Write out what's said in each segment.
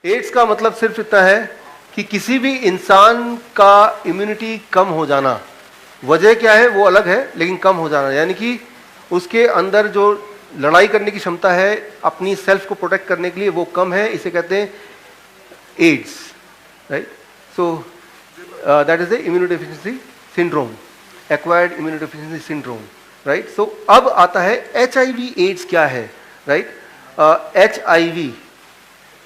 Ads का मतलब सिर्फ इतना है कि किसी भी इंसान का इम्यूनिटी कम हो जाना, वजह क्या है वो अलग है, लेकिन कम हो जाना यानी कि उसके अंदर जो लड़ाई करने की क्षमता है अपनी सेल्फ को प्रोटेक्ट करने के लिए वो कम है, इसे कहते हैं AIDS, right. So that is the immunodeficiency syndrome, acquired immunodeficiency syndrome, right. So अब आता है HIV एड्स क्या है, right. HIV,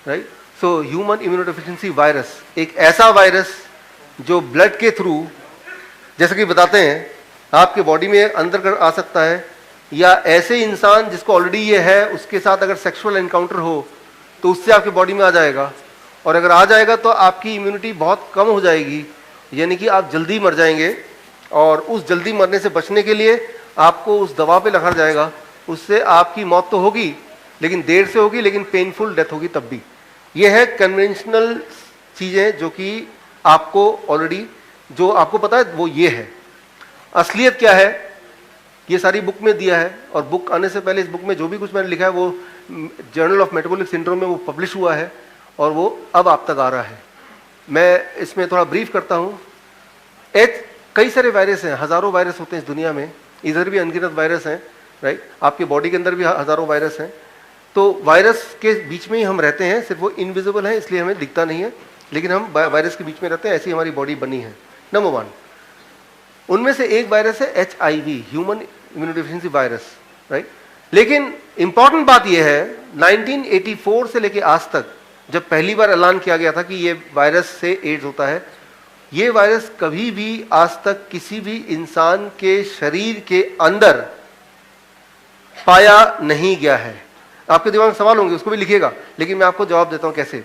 right. So human immunodeficiency virus एक ऐसा वायरस जो ब्लड के थ्रू, जैसे कि बताते हैं, आपके बॉडी में अंदर आ सकता है, या ऐसे इंसान जिसको ऑलरेडी ये है उसके साथ अगर सेक्सुअल एनकाउंटर हो तो उससे आपके बॉडी में आ जाएगा, और अगर आ जाएगा तो आपकी इम्यूनिटी बहुत कम हो जाएगी, यानी कि आप जल्दी मर जाएंगे। और उस जल्दी मरने से बचने के लिए आपको उस दवा पे लगा जाएगा, उससे आपकी मौत तो होगी लेकिन देर से होगी, लेकिन पेनफुल डेथ होगी तब भी। ये है कन्वेंशनल चीज़ें जो कि आपको ऑलरेडी जो आपको पता है वो ये है। असलियत क्या है ये सारी बुक में दिया है, और बुक आने से पहले इस बुक में जो भी कुछ मैंने लिखा है वो जर्नल ऑफ मेटाबॉलिक सिंड्रोम में वो पब्लिश हुआ है और वो अब आप तक आ रहा है। मैं इसमें थोड़ा ब्रीफ करता हूँ। कई सारे वायरस हैं, हज़ारों वायरस होते हैं इस दुनिया में, इधर भी अनगिनत वायरस हैं, राइट। आपके बॉडी के अंदर भी हज़ारों वायरस हैं। तो वायरस के बीच में ही हम रहते हैं, सिर्फ वो इनविजिबल है इसलिए हमें दिखता नहीं है, लेकिन हम वायरस के बीच में रहते हैं, ऐसी हमारी बॉडी बनी है। नंबर 1, उनमें से एक वायरस है HIV, human immunodeficiency virus, right. लेकिन इंपॉर्टेंट बात यह है 1984 से लेकर आज तक जब पहली बार ऐलान किया गया था कि ये वायरस से एड्स होता है, ये वायरस कभी भी आज तक किसी भी इंसान के शरीर के अंदर पाया नहीं गया है। आपके दिमाग में सवाल होंगे, उसको भी लिखिएगा, लेकिन मैं आपको जवाब देता हूं कैसे।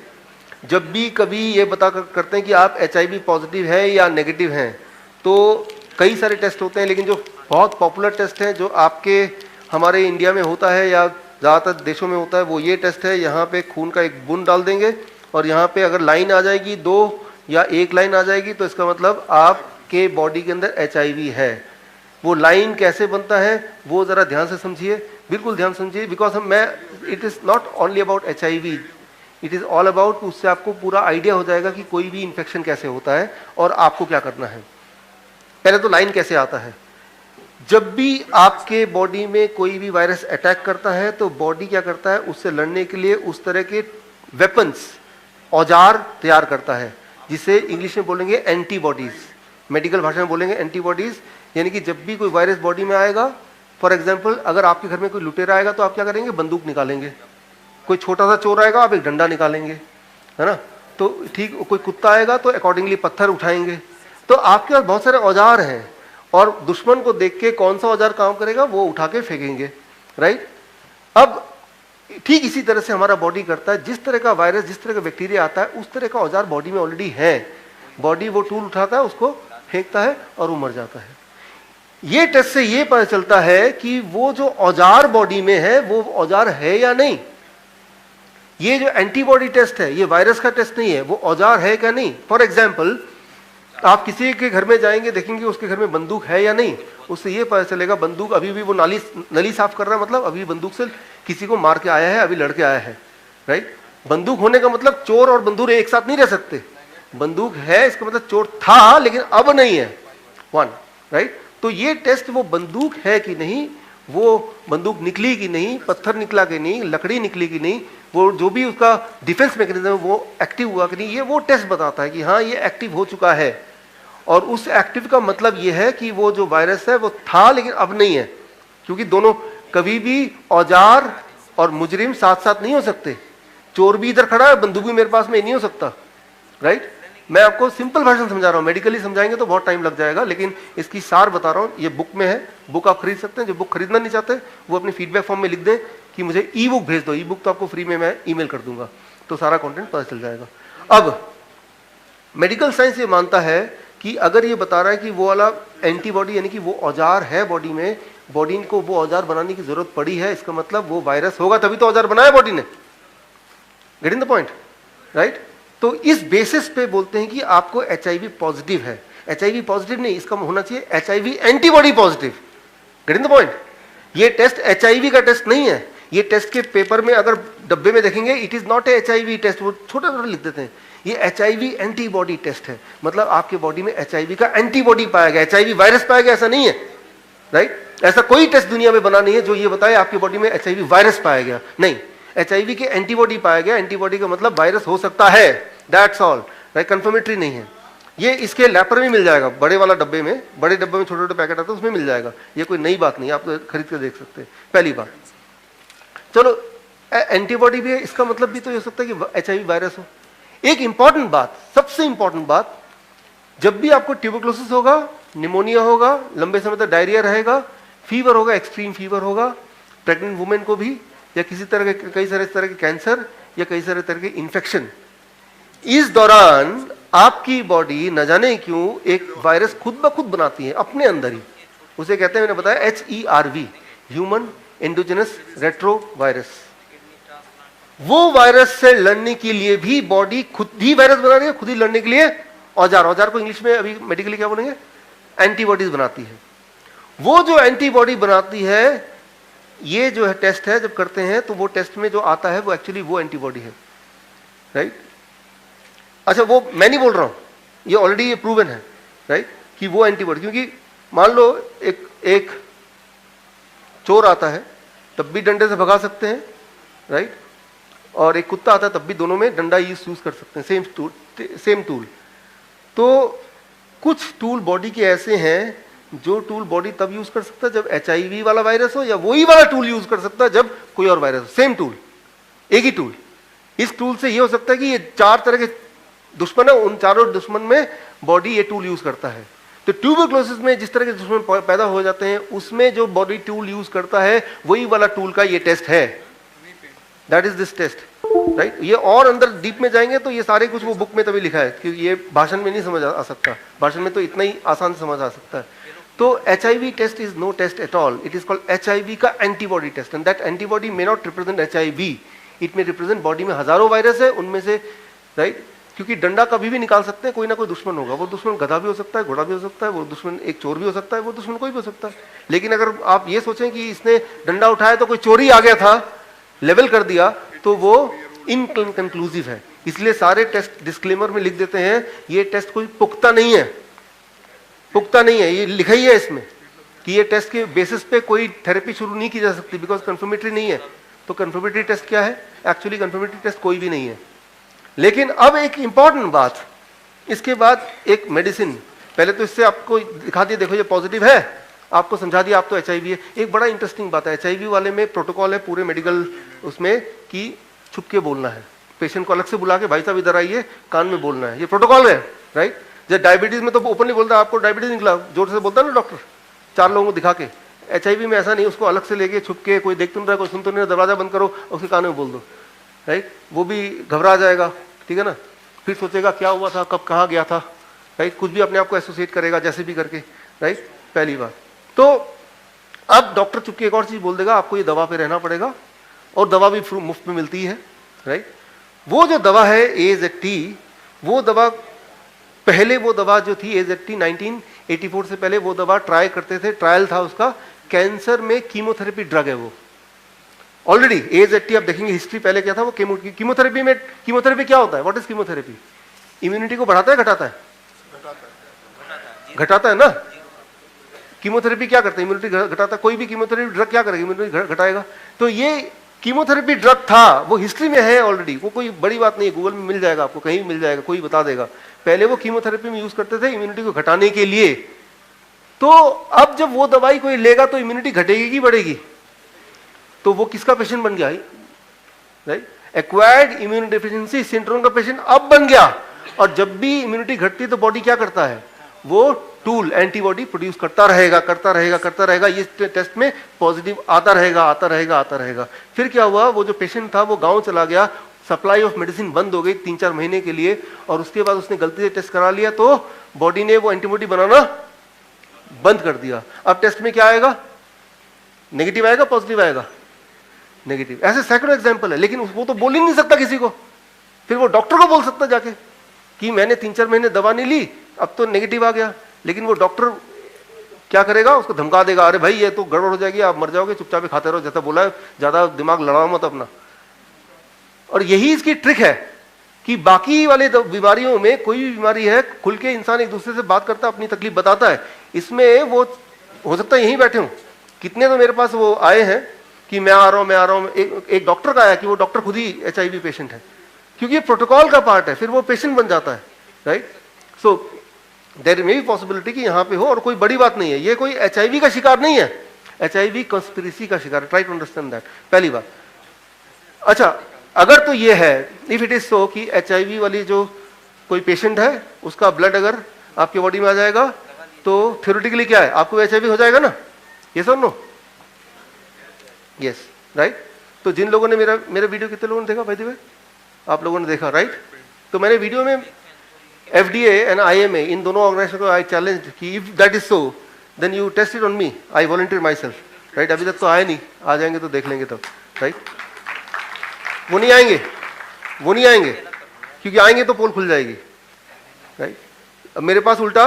जब भी कभी ये बता करते हैं कि आप HIV पॉजिटिव हैं या नेगेटिव हैं, तो कई सारे टेस्ट होते हैं, लेकिन जो बहुत पॉपुलर टेस्ट है जो आपके हमारे इंडिया में होता है या ज़्यादातर देशों में होता है, वो ये टेस्ट है। यहाँ पे खून का एक बूंद डाल देंगे और यहाँ पे अगर लाइन आ जाएगी 2 या 1 लाइन आ जाएगी तो इसका मतलब आपके बॉडी के अंदर HIV है। वो लाइन कैसे बनता है वो ज़रा ध्यान से समझिए, बिल्कुल ध्यान समझिए, because it is not only about HIV, it is all about, उससे आपको पूरा आइडिया हो जाएगा कि कोई भी इन्फेक्शन कैसे होता है और आपको क्या करना है। पहले तो लाइन कैसे आता है। जब भी आपके बॉडी में कोई भी वायरस अटैक करता है तो बॉडी क्या करता है, उससे लड़ने के लिए उस तरह के वेपन्स, औजार तैयार करता है, जिसे इंग्लिश में बोलेंगे एंटीबॉडीज, मेडिकल भाषा में बोलेंगे एंटीबॉडीज। यानी कि जब भी कोई वायरस बॉडी में आएगा, फॉर एग्जाम्पल अगर आपके घर में कोई लुटेरा आएगा तो आप क्या करेंगे, बंदूक निकालेंगे। कोई छोटा सा चोर आएगा आप एक डंडा निकालेंगे, है ना। तो ठीक, कोई कुत्ता आएगा तो अकॉर्डिंगली पत्थर उठाएंगे। तो आपके पास बहुत सारे औजार हैं और दुश्मन को देख के कौन सा औजार काम करेगा वो उठा के फेंकेंगे, राइट। अब ठीक इसी तरह से हमारा बॉडी करता है, जिस तरह का वायरस, जिस तरह का बैक्टीरिया आता है उस तरह का औजार बॉडी में ऑलरेडी है। बॉडी वो टूल उठाता है, उसको फेंकता है और वो मर जाता है। ये टेस्ट से ये पता चलता है कि वो जो औजार बॉडी में है वो औजार है या नहीं। ये जो एंटीबॉडी टेस्ट है ये वायरस का टेस्ट नहीं है, वो औजार है क्या नहीं। फॉर एग्जाम्पल आप किसी के घर में जाएंगे, देखेंगे उसके घर में बंदूक है या नहीं, उससे ये पता चलेगा बंदूक अभी भी वो नली साफ कर रहा है, मतलब अभी बंदूक से किसी को मार के आया है, अभी लड़के आया है, राइट। बंदूक होने का मतलब चोर और बंदूक एक साथ नहीं रह सकते। बंदूक है इसका मतलब चोर था लेकिन अब नहीं है, 1, राइट। तो ये टेस्ट वो बंदूक है कि नहीं, वो बंदूक निकली कि नहीं, पत्थर निकला कि नहीं, लकड़ी निकली कि नहीं, वो जो भी उसका डिफेंस मैकेनिज्म है वो एक्टिव हुआ कि नहीं, ये वो टेस्ट बताता है कि हाँ ये एक्टिव हो चुका है। और उस एक्टिव का मतलब ये है कि वो जो वायरस है वो था लेकिन अब नहीं है, क्योंकि दोनों कभी भी औजार और मुजरिम साथ साथ नहीं हो सकते। चोर भी इधर खड़ा है, बंदूक भी मेरे पास में नहीं हो सकता, राइट। मैं आपको सिंपल वर्जन समझा रहा हूँ, मेडिकली समझाएंगे तो बहुत टाइम लग जाएगा, लेकिन इसकी सार बता रहा हूँ। ये बुक में है, बुक आप खरीद सकते हैं। जो बुक खरीदना नहीं चाहते वो अपनी फीडबैक फॉर्म में लिख दें कि मुझे ई बुक भेज दो, ई बुक तो आपको फ्री में मैं ईमेल कर दूंगा, तो सारा कंटेंट पता चल जाएगा। अब मेडिकल साइंस ये मानता है कि अगर ये बता रहा है कि वो वाला एंटीबॉडी यानी कि वो औजार है बॉडी में, बॉडी को वो औजार बनाने की जरूरत पड़ी है, इसका मतलब वो वायरस होगा तभी तो औजार बनाया बॉडी ने। Getting the point, right. तो इस बेसिस पे बोलते हैं कि आपको HIV पॉजिटिव है। HIV पॉजिटिव नहीं, इसका होना चाहिए HIV antibody positive. Getting the point. ये टेस्ट HIV का टेस्ट नहीं है, ये टेस्ट के पेपर में अगर डब्बे में देखेंगे, it is not a HIV test, वो छोटा छोटा लिख देते हैं, ये HIV एंटीबॉडी टेस्ट है, मतलब आपके बॉडी में HIV का एंटीबॉडी पाया गया, HIV वायरस पाया गया, ऐसा नहीं है, राइट? ऐसा कोई टेस्ट दुनिया में बना नहीं है जो ये बताए आपकी बॉडी में HIV वायरस पाया गया, नहीं, HIV के एंटीबॉडी पाया गया, एंटीबॉडी का मतलब वायरस हो सकता है, दैट्स ऑल, राइट? कंफर्मेटरी नहीं है। ये इसके लैपर में मिल जाएगा, बड़े वाला डब्बे में, बड़े डब्बे में छोटे छोटे पैकेट आते हैं उसमें मिल जाएगा, ये कोई नई बात नहीं है, आप तो खरीद कर देख सकते हैं। पहली बात, चलो एंटीबॉडी भी है, इसका मतलब भी तो हो सकता है कि HIV वायरस हो। एक इंपॉर्टेंट बात, सबसे इंपॉर्टेंट बात, जब भी आपको ट्यूबरकुलोसिस होगा, निमोनिया होगा, लंबे समय तक डायरिया रहेगा, फीवर होगा, एक्सट्रीम फीवर होगा, प्रेग्नेंट वुमेन को भी, या किसी तरह के कई सारे तरह के कैंसर या कई सारे तरह के इन्फेक्शन, इस दौरान आपकी बॉडी न जाने क्यों एक वायरस खुद ब खुद बनाती है अपने अंदर ही, उसे कहते हैं, मैंने बताया HERV, ह्यूमन एंडोजेनस रेट्रोवायरस। वो वायरस से लड़ने के लिए भी बॉडी खुद ही वायरस बना रही है, खुद ही लड़ने के लिए औजार को इंग्लिश में अभी मेडिकली क्या बोलेंगे, एंटीबॉडीज बनाती है। वो जो एंटीबॉडी बनाती है, ये जो है टेस्ट है, जब करते हैं तो वो टेस्ट में जो आता है वो एक्चुअली वो एंटीबॉडी है, राइट? अच्छा, वो मैं नहीं बोल रहा हूं, ये ऑलरेडी ये प्रूवन है, राइट, कि वो एंटीबॉडी, क्योंकि मान लो एक चोर आता है तब भी डंडे से भगा सकते हैं, राइट, और एक कुत्ता आता है तब भी दोनों में डंडा यूज कर सकते हैं, सेम टूल। तो कुछ टूल बॉडी के ऐसे हैं जो टूल बॉडी तब यूज कर सकता है जब HIV वाला वायरस हो, या वही वाला टूल यूज कर सकता है जब कोई और वायरस हो, सेम टूल, एक ही टूल। इस टूल से ये हो सकता है कि ये 4 तरह के दुश्मन है, उन चारों दुश्मन में बॉडी ये टूल यूज करता है। तो ट्यूबरकुलोसिस में जिस तरह के दुश्मन पैदा हो जाते हैं, उसमें जो बॉडी टूल यूज करता है वही वाला टूल का ये टेस्ट है, that is this test, right? ये और अंदर डीप में जाएंगे तो ये सारे कुछ वो बुक में तभी लिखा है, क्योंकि ये भाषण में नहीं समझ आ सकता, भाषण में तो इतना ही आसान से समझ आ सकता है। तो HIV test is no test at all, it is called HIV का antibody test, and that antibody may not represent HIV, it may represent body में हजारों वायरस है, उनमें से, राइट, क्योंकि डंडा कभी भी निकाल सकते हैं, कोई ना कोई दुश्मन होगा, वो दुश्मन गधा भी हो सकता है, घोड़ा भी हो सकता है, वो दुश्मन एक चोर भी हो सकता है, वो दुश्मन कोई भी हो सकता है। लेकिन अगर आप ये सोचें कि इसने डंडा उठाया तो कोई चोरी आ गया था, लेवल कर दिया, तो वो इनकंक्लूसिव है। इसलिए सारे टेस्ट डिस्क्लेमर में लिख देते हैं, ये टेस्ट कोई पुख्ता नहीं है, पुख्ता नहीं है, ये लिखा ही है इसमें कि ये टेस्ट के बेसिस पे कोई थेरेपी शुरू नहीं की जा सकती, बिकॉज कंफर्मेटरी नहीं है। तो कंफर्मेटरी टेस्ट क्या है? एक्चुअली कंफर्मेटरी टेस्ट कोई भी नहीं है। लेकिन अब एक इंपॉर्टेंट बात, इसके बाद एक मेडिसिन, पहले तो इससे आपको दिखा दिया, देखो ये पॉजिटिव है, आपको समझा दिया आप तो HIV है। एक बड़ा इंटरेस्टिंग बात है, HIV वाले में प्रोटोकॉल है पूरे मेडिकल उसमें कि छुप के बोलना है, पेशेंट को अलग से बुला के भाई साहब इधर आइए, कान में बोलना है, ये प्रोटोकॉल है, राइट? जब डायबिटीज में तो ओपनली बोलता है आपको डायबिटीज निकला, जोर से बोलता है ना डॉक्टर 4 लोगों को दिखा के। HIV में ऐसा नहीं, उसको अलग से लेके छुप के, कोई देख तो नहीं रहा, कोई सुन तो नहीं रहा, दरवाजा बंद करो, उसके कान में बोल दो, राइट? वो भी घबरा जाएगा, ठीक है ना, फिर सोचेगा क्या हुआ था, कब कहाँ गया था, राइट? कुछ भी अपने आप को एसोसिएट करेगा जैसे भी करके, राइट? पहली बात तो अब डॉक्टर चुपके एक और चीज बोल देगा, आपको ये दवा पे रहना पड़ेगा, और दवा भी मुफ्त में मिलती है, राइट? वो जो दवा है AZT, वो दवा पहले, वो दवा जो थी AZT 1984 से पहले वो दवा ट्राई करते थे, ट्रायल था उसका, कैंसर में कीमोथेरेपी ड्रग है वो ऑलरेडी। AZT आप देखेंगे हिस्ट्री पहले क्या था, वो कीमोथेरेपी में, कीमोथेरेपी क्या होता है, व्हाट इज कीमोथेरेपी? इम्यूनिटी को बढ़ाता है, घटाता है? घटाता है ना। कीमोथेरेपी क्या करता है? इम्यूनिटी घटाता है। कोई भी कीमोथेरेपी ड्रग क्या करेगा? इम्यूनिटी घटाएगा। तो ये कीमोथेरेपी ड्रग था, वो हिस्ट्री में है ऑलरेडी, वो कोई बड़ी बात नहीं है, गूगल में मिल जाएगा आपको, कहीं मिल जाएगा, कोई बता देगा। पहले वो कीमोथेरेपी में यूज करते थे इम्यूनिटी को घटाने के लिए। तो अब जब वो दवाई कोई लेगा तो इम्यूनिटी घटेगी कि बढ़ेगी? तो वो किसका पेशेंट बन गया, right? Acquired immune deficiency syndrome का पेशेंट अब बन गया। और जब भी इम्यूनिटी घटती है तो बॉडी क्या करता है, वो टूल एंटीबॉडी प्रोड्यूस करता रहेगा, करता रहेगा, करता रहेगा। ये टेस्ट में पॉजिटिव आता रहेगा, आता रहेगा, आता रहेगा। फिर क्या हुआ, वो जो पेशेंट था वो गांव चला गया, सप्लाई ऑफ मेडिसिन बंद हो गई 3-4 महीने के लिए, और उसके बाद उसने गलती से टेस्ट करा लिया तो बॉडी ने वो एंटीबॉडी बनाना बंद कर दिया। अब टेस्ट में क्या आएगा, नेगेटिव आएगा, पॉजिटिव आएगा, नेगेटिव। ऐसे सैकड़ों एग्जाम्पल है, लेकिन वो तो बोल ही नहीं सकता किसी को। फिर वो डॉक्टर को बोल सकता जाके कि मैंने 3-4 महीने दवा नहीं ली, अब तो नेगेटिव आ गया। लेकिन वो डॉक्टर क्या करेगा, उसको धमका देगा, अरे भाई ये तो गड़बड़ हो जाएगी, आप मर जाओगे, चुपचाप खाते रहो, जैसा बोला है, ज्यादा दिमाग लड़ाओ मत अपना। और यही इसकी ट्रिक है कि बाकी वाले बीमारियों में कोई भी बीमारी है, खुल के इंसान एक दूसरे से बात करता है, अपनी तकलीफ बताता है। इसमें वो हो सकता है यहीं बैठे हूं, कितने तो मेरे पास वो आए हैं कि मैं आ रहा हूं। एक डॉक्टर का आया कि वो डॉक्टर खुद ही HIV पेशेंट है, क्योंकि ये प्रोटोकॉल का पार्ट है, फिर वो पेशेंट बन जाता है, right. So there may be possibility कि यहां पे हो, और कोई बड़ी बात नहीं है, ये कोई HIV का शिकार नहीं है, HIV कंस्पिरेसी का शिकार है। ट्राई टू अंडरस्टैंड दैट, पहली बात। अच्छा, अगर तो ये है, इफ इट इज सो कि HIV वाली जो कोई पेशेंट है, उसका ब्लड अगर आपके बॉडी में आ जाएगा तो थ्योरेटिकली क्या है, आपको HIV हो जाएगा ना, यस और नो? Yes, right. तो जिन लोगों ने मेरा वीडियो, कितने लोगों ने देखा भाई दी, आप लोगों ने देखा, राइट। तो मैंने वीडियो में FDA एंड IMA इन दोनों ऑर्गेनाइजेशन को आई चैलेंज कि if that is so then you test it on me, I volunteer myself, right. अभी तक तो आए नहीं, आ जाएंगे तो देख लेंगे तब, राइट। वो नहीं आएंगे क्योंकि आएंगे तो पोल खुल जाएगी, राइट। अब मेरे पास उल्टा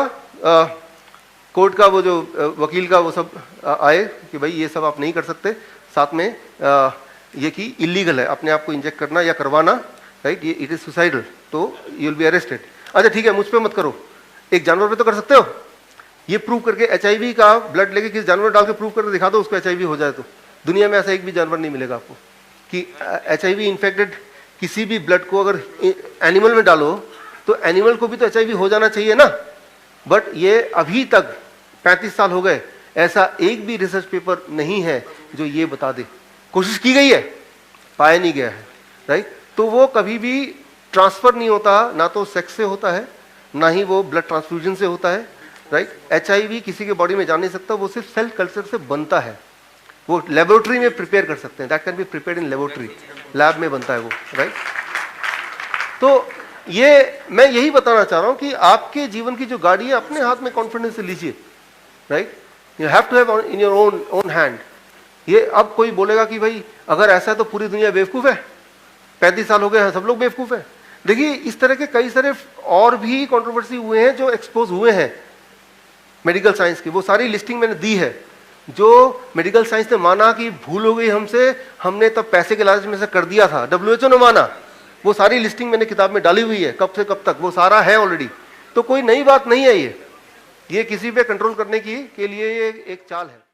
कोर्ट का वो जो वकील का वो सब आए कि भाई ये सब आप नहीं कर सकते, साथ में ये कि इलीगल है अपने आप को इंजेक्ट करना या करवाना, राइट, ये इट इज सुसाइडल, तो यू विल बी अरेस्टेड। अच्छा ठीक है, मुझ पे मत करो, एक जानवर पे तो कर सकते हो, ये प्रूव करके HIV का ब्लड लेके किसी जानवर डाल के प्रूव करके दिखा दो उसको HIV हो जाए तो। दुनिया में ऐसा एक भी जानवर नहीं मिलेगा आपको कि HIV इन्फेक्टेड किसी भी ब्लड को अगर एनिमल में डालो तो एनिमल को भी तो HIV हो जाना चाहिए ना। बट ये अभी तक 35 साल हो गए, ऐसा एक भी रिसर्च पेपर नहीं है जो ये बता दे। कोशिश की गई है, पाया नहीं गया है, राइट। तो वो कभी भी ट्रांसफर नहीं होता, ना तो सेक्स से होता है, ना ही वो ब्लड ट्रांसफ्यूजन से होता है, राइट। HIV किसी के बॉडी में जा नहीं सकता, वो सिर्फ सेल कल्चर से बनता है, वो लेबोरेटरी में प्रिपेयर कर सकते हैं, that can be prepared in laboratory, lab में बनता है वो, राइट। तो ये मैं यही बताना चाह रहा हूं कि आपके जीवन की जो गाड़ी है अपने हाथ में कॉन्फिडेंस से लीजिए, right. You have to have in your own hand. ये अब कोई बोलेगा कि भाई अगर ऐसा है तो पूरी दुनिया बेवकूफ है, 35 साल हो गए हैं, सब लोग बेवकूफ है। देखिए इस तरह के कई सारे और भी कंट्रोवर्सी हुए हैं जो एक्सपोज हुए हैं मेडिकल साइंस की, वो सारी लिस्टिंग मैंने दी है। जो मेडिकल साइंस ने माना कि भूल हो गई हमसे, हमने तब पैसे के लालच में से कर दिया था, WHO ने माना, वो सारी लिस्टिंग मैंने किताब में डाली हुई है, कब से कब तक, वो सारा है ऑलरेडी। तो कोई नई बात नहीं है ये किसी पे कंट्रोल करने के लिए ये एक चाल है।